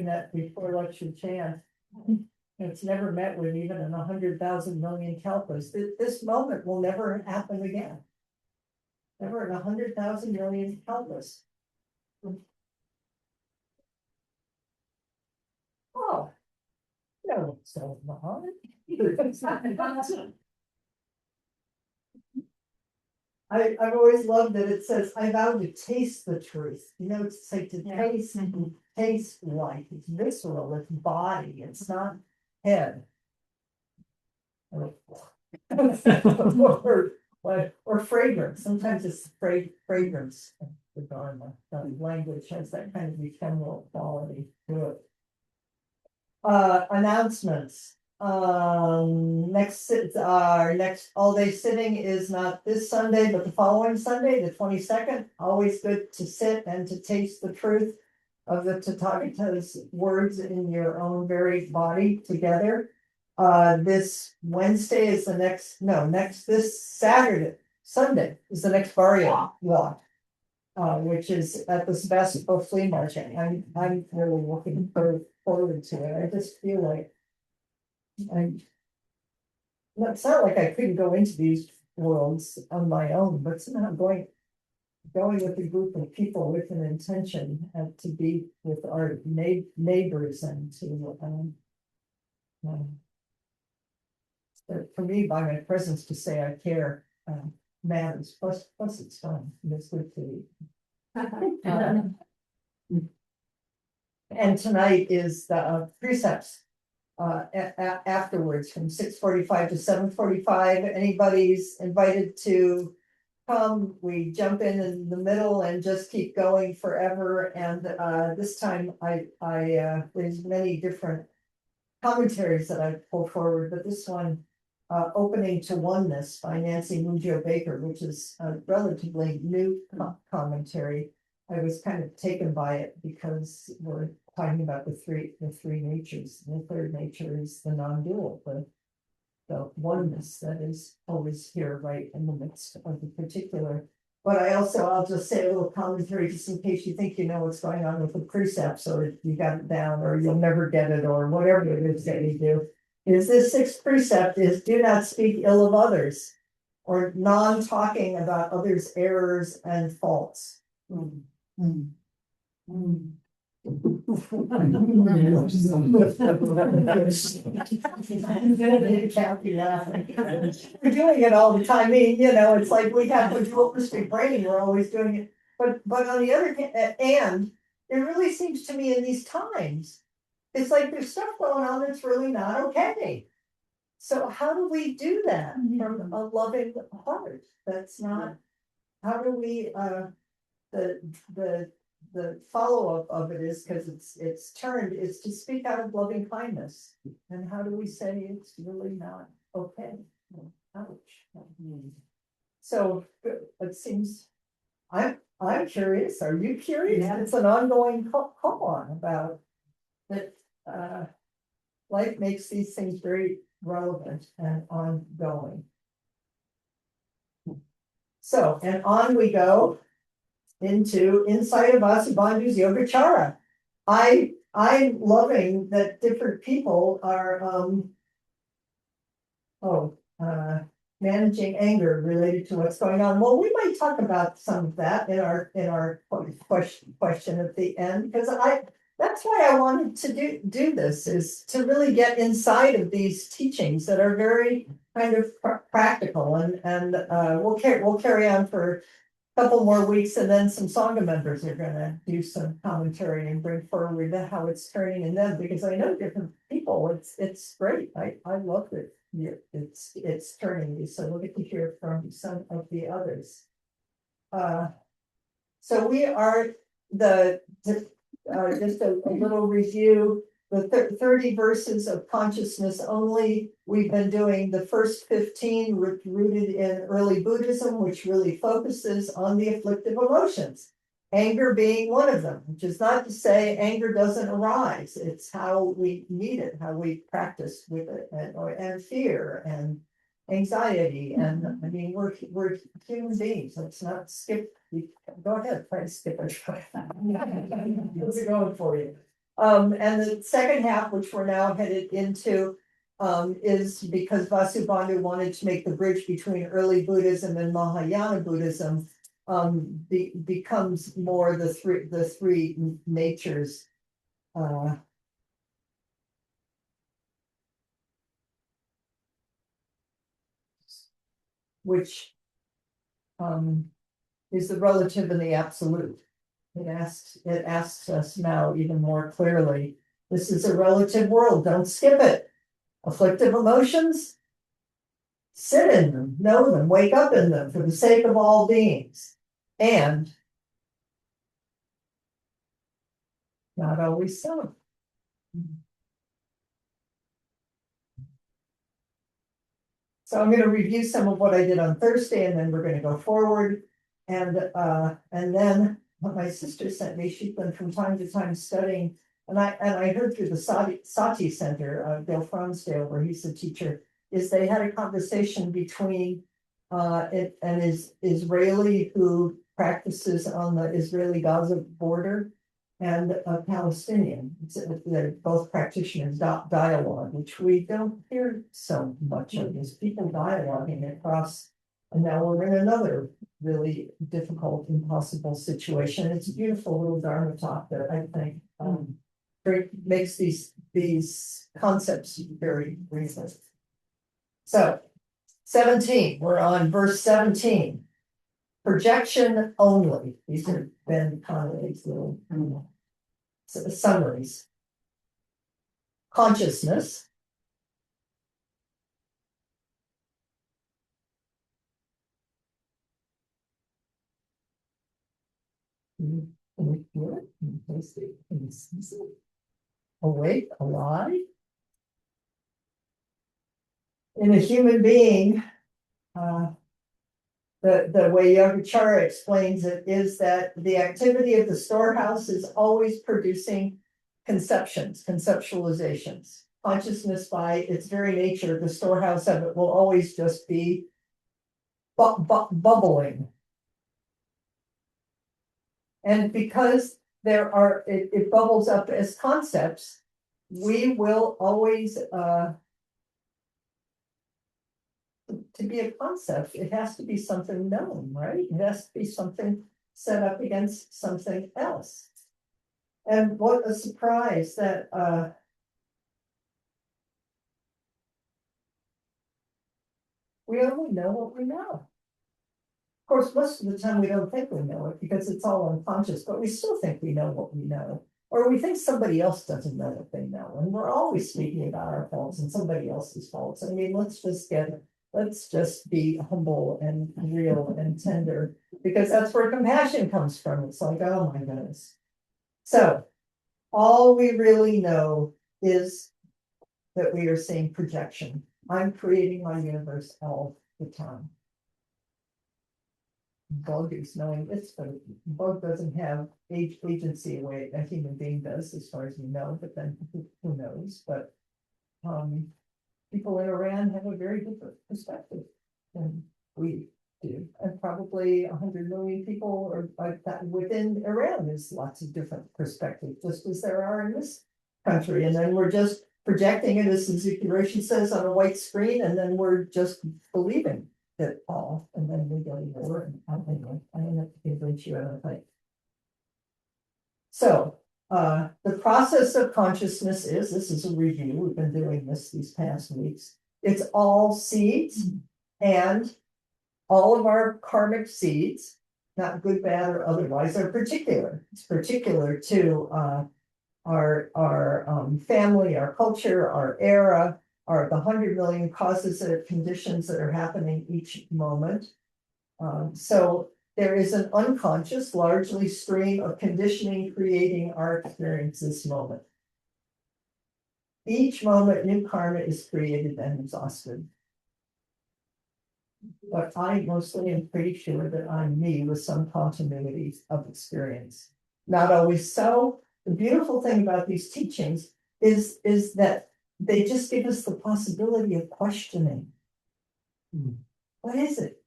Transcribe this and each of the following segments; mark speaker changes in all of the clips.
Speaker 1: that before lecture chant. It's never met with even in 100,000 million kalpas. This moment will never happen again. Never in 100,000 million kalpas. Oh, no, so Muhammad. I've always loved that it says, I vow to taste the truth. You know, it's like to taste life. It's visceral, it's body, it's not head. Or fragrance. Sometimes it's fragrance. The Dharma, the language has that kind of ephemeral quality to it. Announcements. Our next all-day sitting is not this Sunday, but the following Sunday, the 22nd. Always good to sit and to taste the truth of the Tathagata's words in your own very body together. This Wednesday is the this Sunday is the next Barrio walk. Which is at the Sebastopol Flea Market. I'm really looking forward to it. I just feel like it's not like I couldn't go into these worlds on my own, but somehow going with a group of people with an intention to be with our neighbors and to for me, by my presence, to say I care matters. Plus it's fun. It's good to eat. And tonight is the precepts afterwards from 6:45 to 7:45. Anybody's invited to come. We jump in the middle and just keep going forever. And this time there's many different commentaries that I pull forward, but this one, Opening to Oneness by Nancy Mujo Baker, which is a relatively new commentary. I was kind of taken by it because we're talking about the three natures. The third nature is the non-dual, the oneness that is always here, right in the midst of the particular. But I'll just say a little commentary just in case you think you know what's going on with the precepts, or you got it down, or you'll never get it, or whatever it is that you do. Is this sixth precept is do not speak ill of others, or non-talking about others' errors and faults. We're doing it all the time. I mean, it's like we have a dualistic brain, we're always doing it. But on the other hand, and it really seems to me in these times, it's like there's stuff going on that's really not okay. So how do we do that from a loving heart? That's not, how do we the follow-up of it is, because it's turned, is to speak out of loving kindness. And how do we say it's really not okay? Ouch. So it seems, I'm curious. Are you curious? Yeah. It's an ongoing call on about that. Life makes these things very relevant and ongoing. So, and on we go into Inside of Vasubandhu's Yogacara. I'm loving that different people are managing anger related to what's going on. Well, we might talk about some of that in our question at the end, because that's why I wanted to do this, is to really get inside of these teachings that are very kind of practical, and we'll carry on for a couple more weeks, and then some Sangha members are going to do some commentary and bring forward how it's turning in them, because I know different people. It's great. I love it. It's turning me. So we'll get to hear from some of the others. So we are just a little review. The 30 verses of consciousness only. We've been doing the first 15 rooted in early Buddhism, which really focuses on the afflictive emotions. Anger being one of them, which is not to say anger doesn't arise. It's how we meet it, how we practice with it, and fear and anxiety. And I mean, we're human beings. Let's not skip. Go ahead, try to skip it. How's it going for you? And the second half, which we're now headed into, is because Vasubandhu wanted to make the bridge between early Buddhism and Mahayana Buddhism, becomes more the three natures. Which is the relative and the absolute. It asks us now even more clearly. This is a relative world. Don't skip it. Afflictive emotions, sit in them, know them, wake up in them for the sake of all beings. And not always so. So I'm going to review some of what I did on Thursday, and then we're going to go forward. And then what my sister sent me, she's been from time to time studying, and I heard through the Sati Center, Bill Fronsdale, where he's a teacher, is they had a conversation between an Israeli who practices on the Israeli-Gaza border and a Palestinian. They're both practitioners dialogue, which we don't hear so much of, is people dialoguing across. And now we're in another really difficult, impossible situation. It's a beautiful little Dharma talk that I think makes these concepts very reasonable. So 17, we're on verse 17. Projection only. These are Ben Conway's little summaries. Consciousness. Can we feel it? Can we taste it? Can we sense it? Awake, alive. In a human being, the way Yogacara explains it is that the activity of the storehouse is always producing conceptualizations. Consciousness, by its very nature, the storehouse of it will always just be bubbling. And because it bubbles up as concepts, we will always, to be a concept, it has to be something known, right? It has to be something set up against something else. And what a surprise that we only know what we know. Of course, most of the time we don't think we know it because it's all unconscious, but we still think we know what we know. Or we think somebody else doesn't know what they know. And we're always speaking about our faults and somebody else's faults. I mean, let's just be humble and real and tender, because that's where compassion comes from. It's like, oh my goodness. So all we really know is that we are seeing projection. I'm creating my universe all the time. Bug is knowing this, but bug doesn't have agency the way a human being does, as far as we know, but then who knows? But people in Iran have a very different perspective than we do, and probably 100 million people or that within Iran is lots of different perspectives, just as there are in this country. And then we're just projecting it, as Suzuki Roshi says, on a white screen, and then we're just believing it all, and then we go to war. And I end up convince you of it. So the process of consciousness this is a review. We've been doing this these past weeks. It's all seeds, and all of our karmic seeds, not good, bad, or otherwise, are particular. It's particular to our family, our culture, our era, are the 100 million causes of conditions that are happening each moment. So there is an unconscious, largely stream of conditioning creating our experience this moment. Each moment, new karma is created and exhausted. But I mostly am pretty sure that I'm me with some continuity of experience. Not always so. The beautiful thing about these teachings is that they just give us the possibility of questioning. What is it?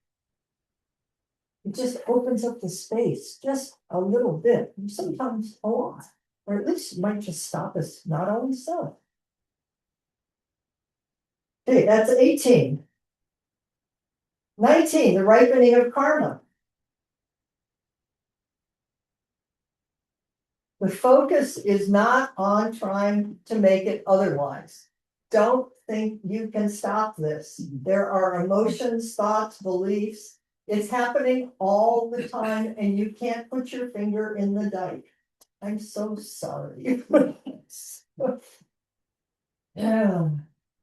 Speaker 1: It just opens up the space just a little bit, sometimes a lot. Or at least might just stop us, not always so. Okay, that's 18. 19, the ripening of karma. The focus is not on trying to make it otherwise. Don't think you can stop this. There are emotions, thoughts, beliefs. It's happening all the time and you can't put your finger in the dike. I'm so sorry. Yeah,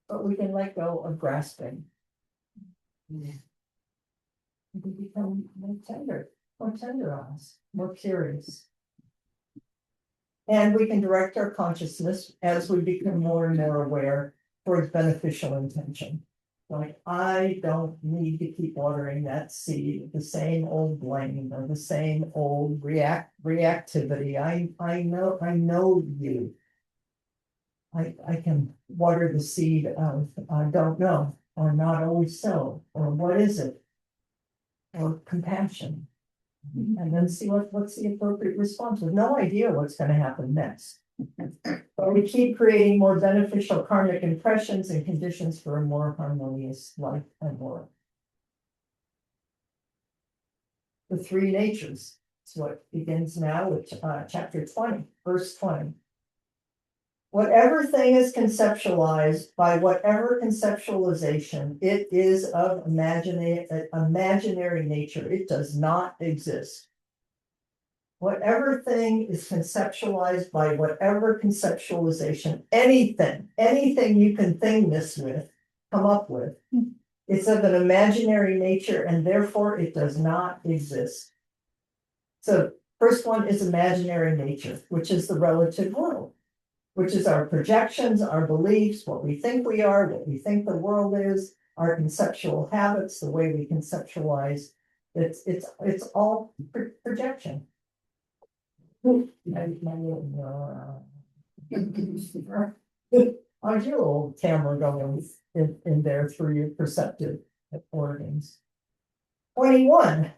Speaker 1: but we can let go of grasping. We become more tenderized, more curious. And we can direct our consciousness as we become more and more aware towards beneficial intention. Like, I don't need to keep watering that seed, the same old blame or the same old reactivity. I know you. I can water the seed of, I don't know, or not always so, or what is it? Or compassion. And then see what's the appropriate response, with no idea what's gonna happen next. But we keep creating more beneficial karmic impressions and conditions for a more harmonious life and work. The three natures, it's what begins now with chapter 20, verse 20. Whatever thing is conceptualized by whatever conceptualization, it is of imaginary nature. It does not exist. Whatever thing is conceptualized by whatever conceptualization, anything you can thing this with, come up with, it's of an imaginary nature and therefore it does not exist. So first one is imaginary nature, which is the relative world, which is our projections, our beliefs, what we think we are, what we think the world is, our conceptual habits, the way we conceptualize. It's all projection. How's your old camera going in there through your perceptive organs? 21,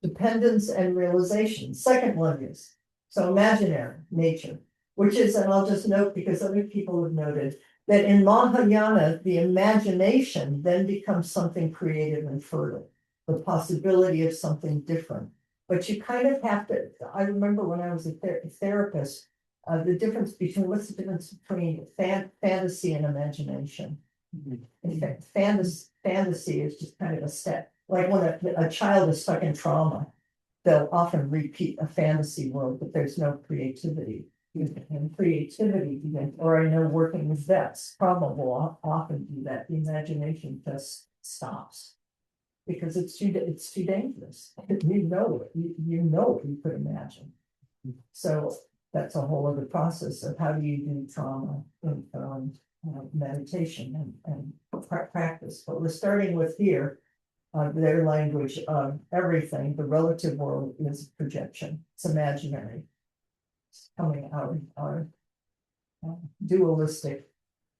Speaker 1: dependence and realization. Second one is, so imaginary nature, which is, and I'll just note because other people have noted, that in Mahayana, the imagination then becomes something creative and fertile, the possibility of something different. But you kind of have to, I remember when I was a therapist, the difference between, what's the difference between fantasy and imagination? In fact, fantasy is just kind of a step, like when a child is stuck in trauma, they'll often repeat a fantasy world, but there's no creativity. And creativity, or I know working with vets, trauma will often do that. The imagination just stops. Because it's too dangerous. You know it, you know what you could imagine. So that's a whole other process of how do you do trauma and meditation and practice. But we're starting with here, their language of everything. The relative world is projection. It's imaginary. It's coming out of our dualistic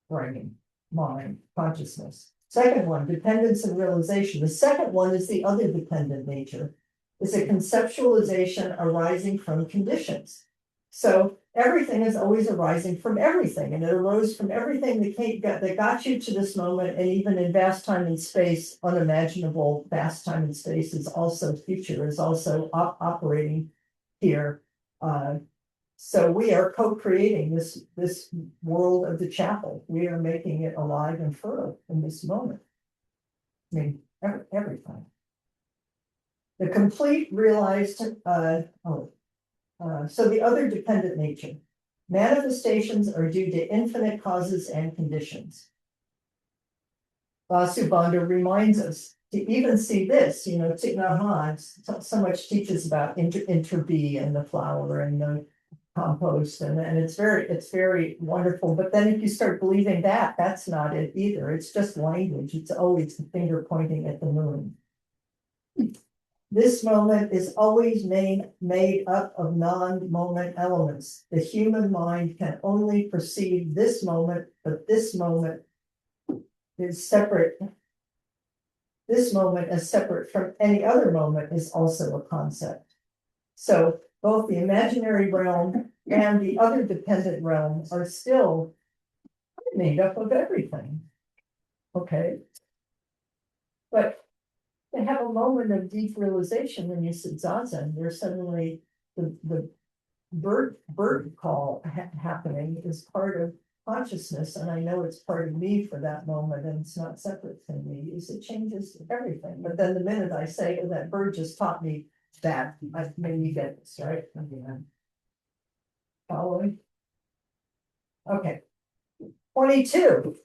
Speaker 1: brain, mind, consciousness. Second one, dependence and realization. The second one is the other dependent nature. It's a conceptualization arising from conditions. So everything is always arising from everything, and it arose from everything that got you to this moment, and even in vast time and space, unimaginable vast time and space is also future, is also operating here. So we are co-creating this world of the chapel. We are making it alive and fertile in this moment. I mean, everything. The complete realized, so the other dependent nature. Manifestations are due to infinite causes and conditions. Vasubandhu reminds us to even see this, Thich Nhat Hanh so much teaches about inter-bee and the flower and the compost, and it's very wonderful. But then if you start believing that, that's not it either. It's just language. It's always the finger pointing at the moon. This moment is always made up of non-moment elements. The human mind can only perceive this moment, but this moment is separate. This moment, as separate from any other moment, is also a concept. So both the imaginary realm and the other dependent realms are still made up of everything. Okay. But to have a moment of deep realization when you sit zazen, there's suddenly the bird call happening is part of consciousness, and I know it's part of me for that moment, and it's not separate from me. Is it changes everything. But then the minute I say, oh, that bird just taught me that, I made me get this, right? Following. Okay. 22,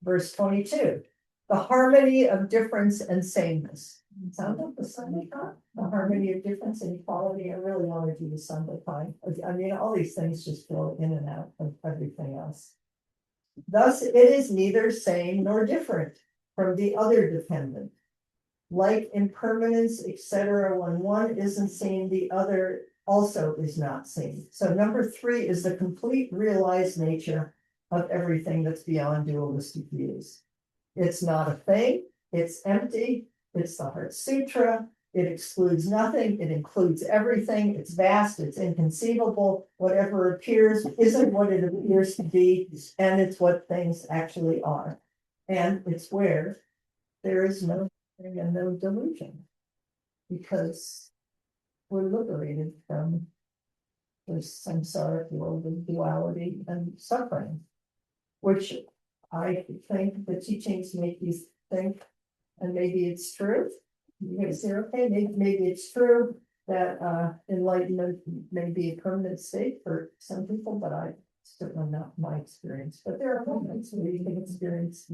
Speaker 1: verse 22. The harmony of difference and sameness. Sound like the Sunday-time? The harmony of difference and equality. I really want to do the Sunday-time. I mean, all these things just flow in and out of everything else. Thus, it is neither same nor different from the other dependent. Like impermanence, etc., when one isn't seen, the other also is not seen. So number 3 is the complete realized nature of everything that's beyond dualistic views. It's not a thing, it's empty, it's the Heart Sutra, it excludes nothing, it includes everything, it's vast, it's inconceivable, whatever appears isn't what it appears to be, and it's what things actually are. And it's where there is no thing and no delusion, because we're liberated from the samsaric world of duality and suffering, which I think the teachings make you think, and maybe it's true. You guys say, okay, maybe it's true that enlightenment may be a permanent state for some people, but I certainly not my experience. But there are moments where you can experience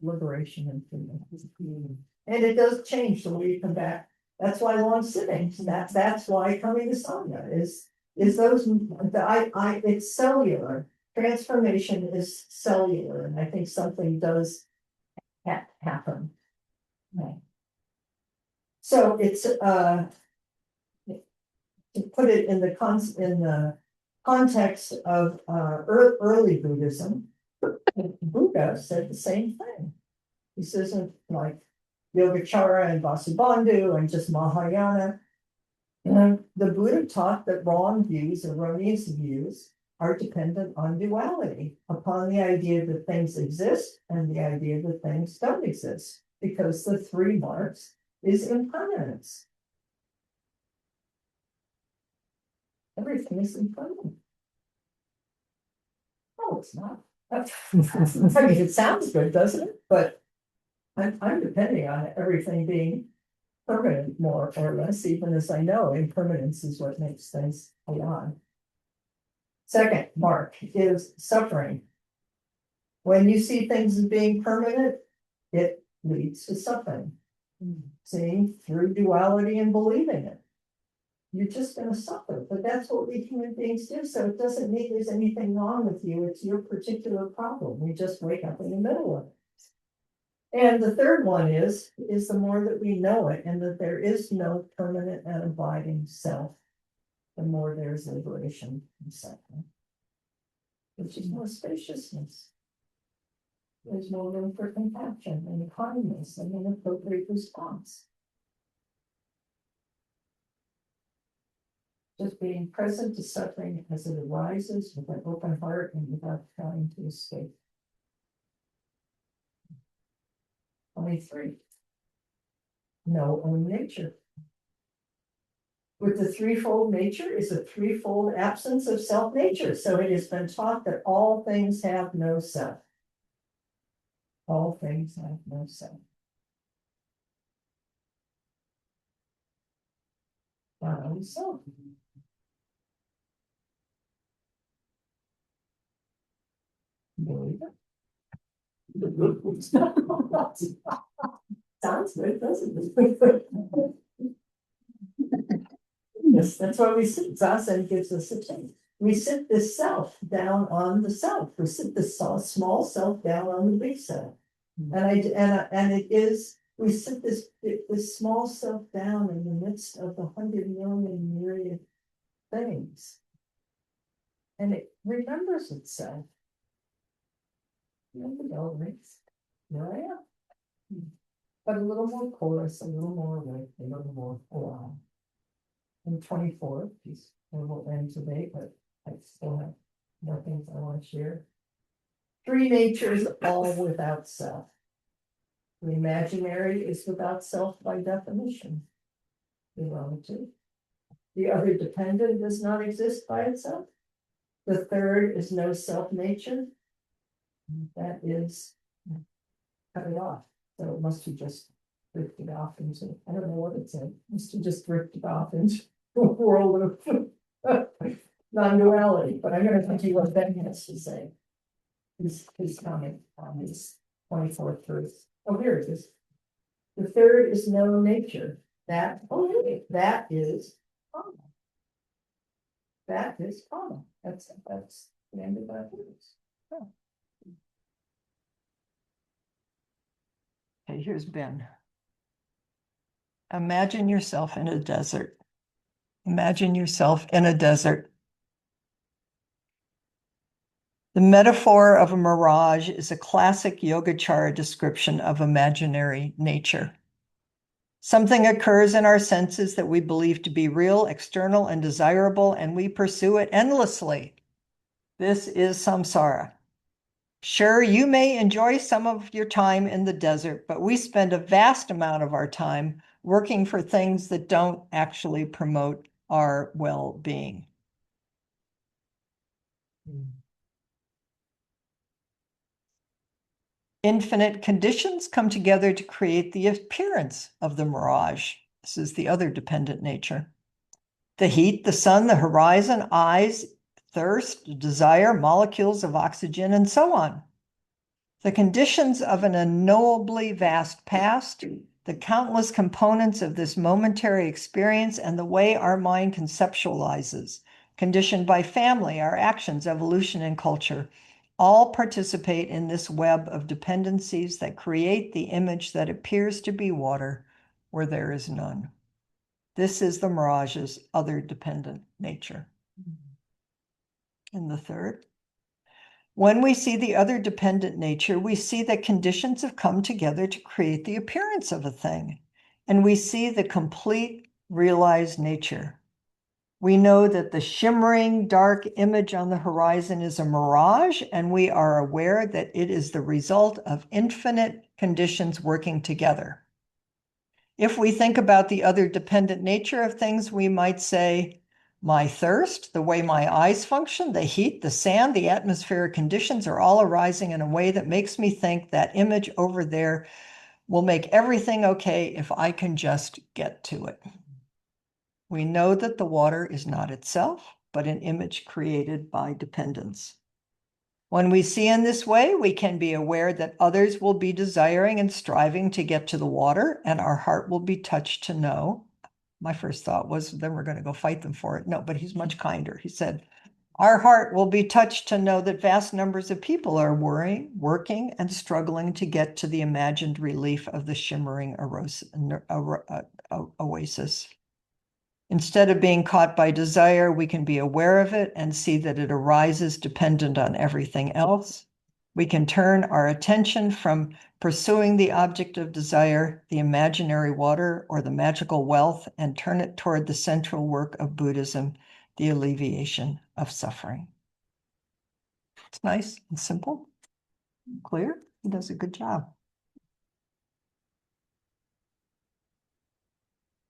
Speaker 1: liberation and freedom. And it does change the way you come back. That's why long sitting. That's why coming to Sangha is those it's cellular. Transformation is cellular, and I think something does happen. Right. So it's to put it in the context of early Buddhism, Buddha said the same thing. This isn't like Yogacara and Vasubandhu and just Mahayana. And the Buddha taught that wrong views, erroneous views, are dependent on duality, upon the idea that things exist and the idea that things don't exist, because the 3 marks is impermanence. Everything is impermanent. Oh, it's not. I mean, it sounds good, doesn't it? But I'm depending on everything being permanent, more or less, even as I know impermanence is what makes things beyond. Second mark is suffering. When you see things as being permanent, it leads to suffering. Seeing through duality and believing it. You're just going to suffer, but that's what we human beings do. So it doesn't mean there's anything wrong with you. It's your particular problem. We just wake up in the middle of it. And the third one is the more that we know it and that there is no permanent and abiding self, the more there's liberation and suffering, which is more spaciousness. There's more room for compassion and kindness and an appropriate response. Just being present to suffering as it arises with an open heart and without trying to escape. 23. Know own nature. With the threefold nature is a threefold absence of self-nature. So it has been taught that all things have no self. All things have no self. Not only self. Believe it. Sounds good, doesn't it? Yes, that's why we sit. Zazen gives us a chance. We sit this self down on the self. We sit this small self down on the big self. And it is, we sit this small self down in the midst of the 100 million myriad things. And it remembers itself. Here we go, right? Here I am. But a little more porous, a little more awake, a little more alive. And 24, we will end today, but I still have more things I want to share. Three natures, all without self. The imaginary is without self by definition. The relative. The other dependent does not exist by itself. The third is no self nature. That is cut it off. So it must have just drifted off into, I don't know what it said, it must have just drifted off into a world of non-duality, but I'm gonna tell you what Ben has to say. His comment on his 24th verse. Oh, here it is. The third is no nature. That, oh, really? That is karma. That is karma. That's the end of that verse. Oh. Okay, here's Ben. Imagine yourself in a desert. Imagine yourself in a desert. The metaphor of a mirage is a classic Yogacara description of imaginary nature. Something occurs in our senses that we believe to be real, external, and desirable, and we pursue it endlessly. This is samsara. Sure, you may enjoy some of your time in the desert, but we spend a vast amount of our time working for things that don't actually promote our well-being. Infinite conditions come together to create the appearance of the mirage. This is the other dependent nature. The heat, the sun, the horizon, eyes, thirst, desire, molecules of oxygen, and so on. The conditions of an unknowably vast past, the countless components of this momentary experience, and the way our mind conceptualizes, conditioned by family, our actions, evolution, and culture, all participate in this web of dependencies that create the image that appears to be water where there is none. This is the mirage's other dependent nature. And the third, when we see the other dependent nature, we see that conditions have come together to create the appearance of a thing, and we see the complete realized nature. We know that the shimmering dark image on the horizon is a mirage, and we are aware that it is the result of infinite conditions working together. If we think about the other dependent nature of things, we might say, my thirst, the way my eyes function, the heat, the sand, the atmospheric conditions are all arising in a way that makes me think that image over there will make everything okay if I can just get to it. We know that the water is not itself, but an image created by dependence. When we see in this way, we can be aware that others will be desiring and striving to get to the water, and our heart will be touched to know. My first thought was, then we're going to go fight them for it. No, but he's much kinder. He said, our heart will be touched to know that vast numbers of people are worrying, working, and struggling to get to the imagined relief of the shimmering oasis. Instead of being caught by desire, we can be aware of it and see that it arises dependent on everything else. We can turn our attention from pursuing the object of desire, the imaginary water or the magical wealth, and turn it toward the central work of Buddhism, the alleviation of suffering. It's nice and simple, clear. He does a good job.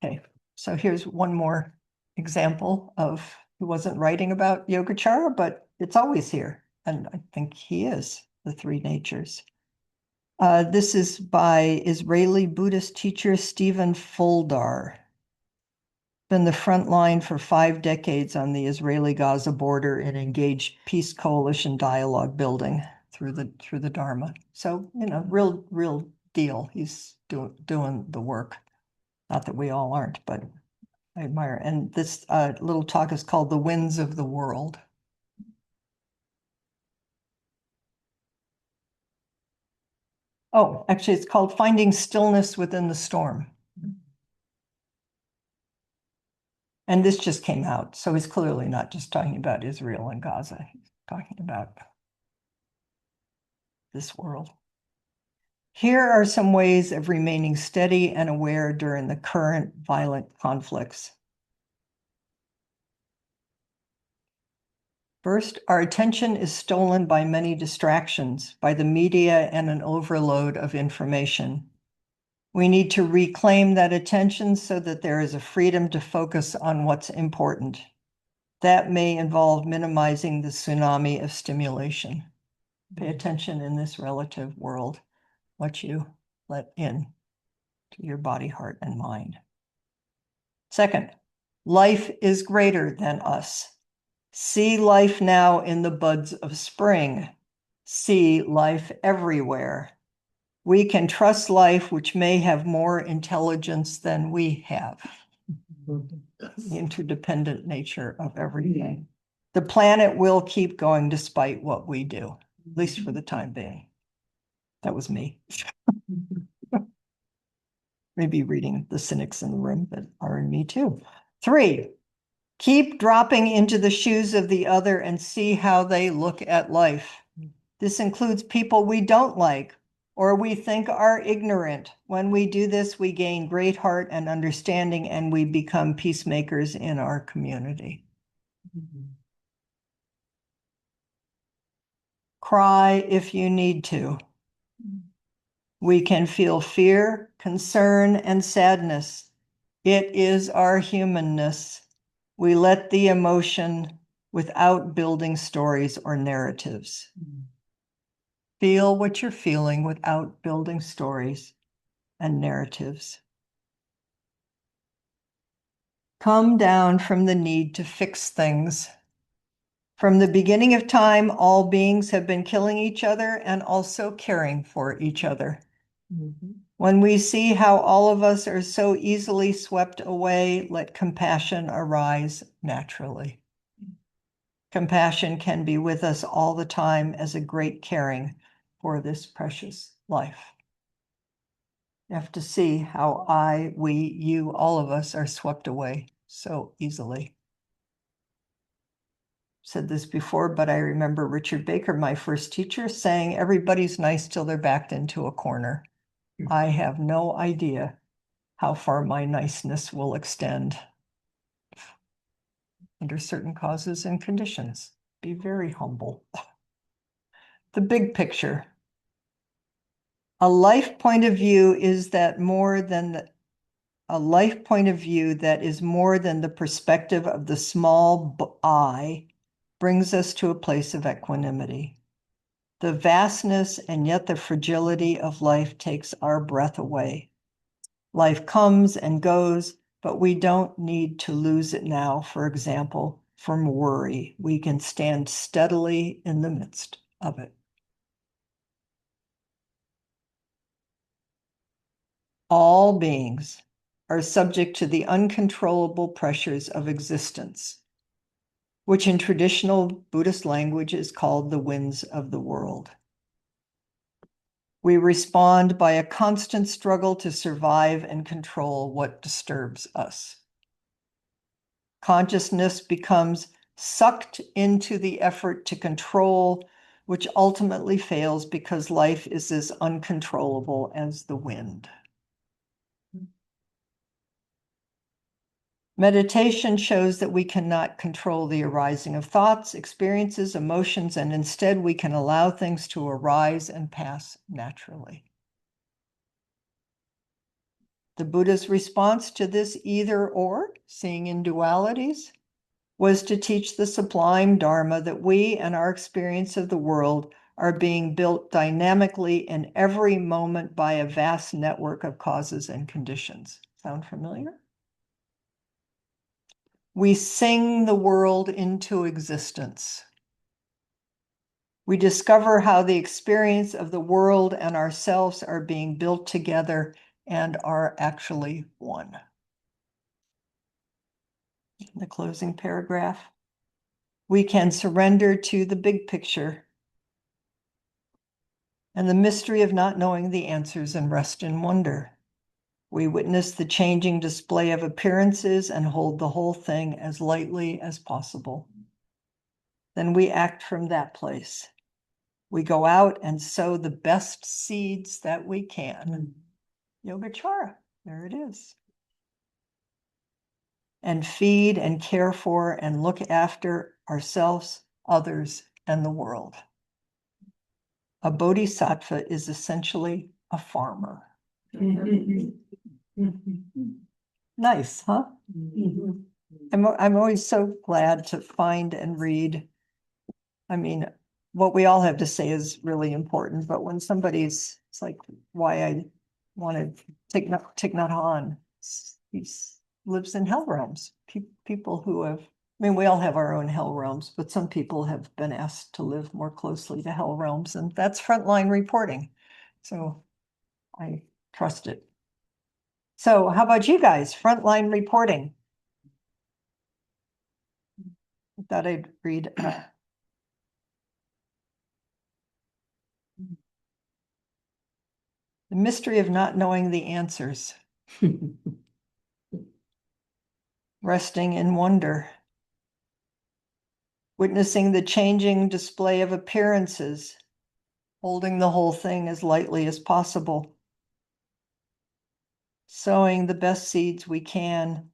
Speaker 1: Okay, so here's one more example of, he wasn't writing about Yogacara, but it's always here. And I think he is, the three natures. This is by Israeli Buddhist teacher Stephen Fuldar. Been the front line for 5 decades on the Israeli-Gaza border and engaged peace coalition dialogue building through the Dharma. So, you know, real deal. He's doing the work. Not that we all aren't, but I admire. And this little talk is called The Winds of the World. Oh, actually, it's called Finding Stillness Within the Storm. And this just came out. So he's clearly not just talking about Israel and Gaza. He's talking about this world. Here are some ways of remaining steady and aware during the current violent conflicts.
Speaker 2: First, our attention is stolen by many distractions, by the media and an overload of information. We need to reclaim that attention so that there is a freedom to focus on what's important. That may involve minimizing the tsunami of stimulation. Pay attention in this relative world, what you let in to your body, heart, and mind. Second, life is greater than us. See life now in the buds of spring. See life everywhere. We can trust life, which may have more intelligence than we have. The interdependent nature of everything. The planet will keep going despite what we do, at least for the time being. That was me. Maybe reading the cynics in the room that are in me too. 3, keep dropping into the shoes of the other and see how they look at life. This includes people we don't like or we think are ignorant. When we do this, we gain great heart and understanding, and we become peacemakers in our community. Cry if you need to. We can feel fear, concern, and sadness. It is our humanness. We let the emotion without building stories or narratives. Feel what you're feeling without building stories and narratives. Come down from the need to fix things. From the beginning of time, all beings have been killing each other and also caring for each other. When we see how all of us are so easily swept away, let compassion arise naturally. Compassion can be with us all the time as a great caring for this precious life. You have to see how I, we, you, all of us are swept away so easily. Said this before, but I remember Richard Baker, my first teacher, saying, everybody's nice till they're backed into a corner. I have no idea how far my niceness will extend under certain causes and conditions. Be very humble. The big picture. A life point of view is that more than a life point of view that is more than the perspective of the small I brings us to a place of equanimity. The vastness and yet the fragility of life takes our breath away. Life comes and goes, but we don't need to lose it now, for example, from worry. We can stand steadily in the midst of it. All beings are subject to the uncontrollable pressures of existence, which in traditional Buddhist language is called the winds of the world. We respond by a constant struggle to survive and control what disturbs us. Consciousness becomes sucked into the effort to control, which ultimately fails because life is as uncontrollable as the wind. Meditation shows that we cannot control the arising of thoughts, experiences, emotions, and instead we can allow things to arise and pass naturally. The Buddha's response to this either or, seeing in dualities, was to teach the sublime Dharma that we and our experience of the world are being built dynamically in every moment by a vast network of causes and conditions. Sound familiar? We sing the world into existence. We discover how the experience of the world and ourselves are being built together and are actually one. The closing paragraph. We can surrender to the big picture and the mystery of not knowing the answers and rest in wonder. We witness the changing display of appearances and hold the whole thing as lightly as possible. Then we act from that place. We go out and sow the best seeds that we can. Yogacara, there it is. And feed and care for and look after ourselves, others, and the world. A bodhisattva is essentially a farmer. Nice, huh? I'm always so glad to find and read. I mean, what we all have to say is really important, but when it's like why I wanted Thich Nhat Hanh. He lives in hell realms. People who have, I mean, we all have our own hell realms, but some people have been asked to live more closely to hell realms, and that's frontline reporting. So I trust it. So how about you guys? Frontline reporting. I thought I'd read. The mystery of not knowing the answers. Resting in wonder. Witnessing the changing display of appearances. Holding the whole thing as lightly as possible. Sowing the best seeds we can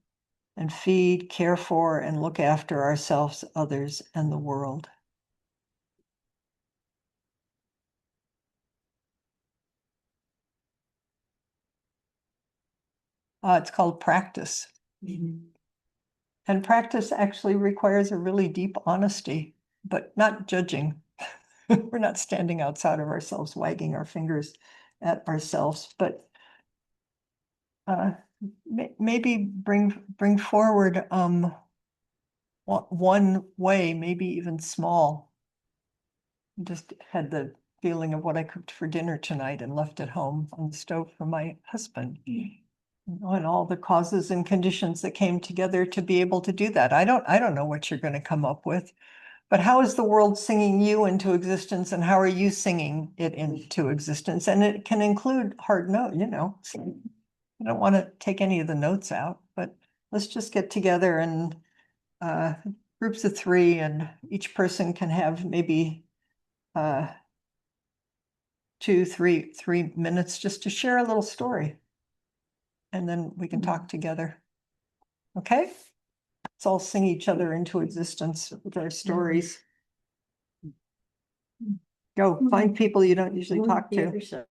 Speaker 2: and feed, care for, and look after ourselves, others, and the world. It's called practice. And practice actually requires a really deep honesty, but not judging. We're not standing outside of ourselves, wagging our fingers at ourselves, but maybe bring forward one way, maybe even small. Just had the feeling of what I cooked for dinner tonight and left at home on the stove for my husband. And all the causes and conditions that came together to be able to do that. I don't know what you're going to come up with, but how is the world singing you into existence, and how are you singing it into existence? And it can include hard note, so I don't want to take any of the notes out, but let's just get together and groups of 3, and each person can have maybe 2, 3 minutes just to share a little story. And then we can talk together. Okay? Let's all sing each other into existence with our stories. Go find people you don't usually talk to.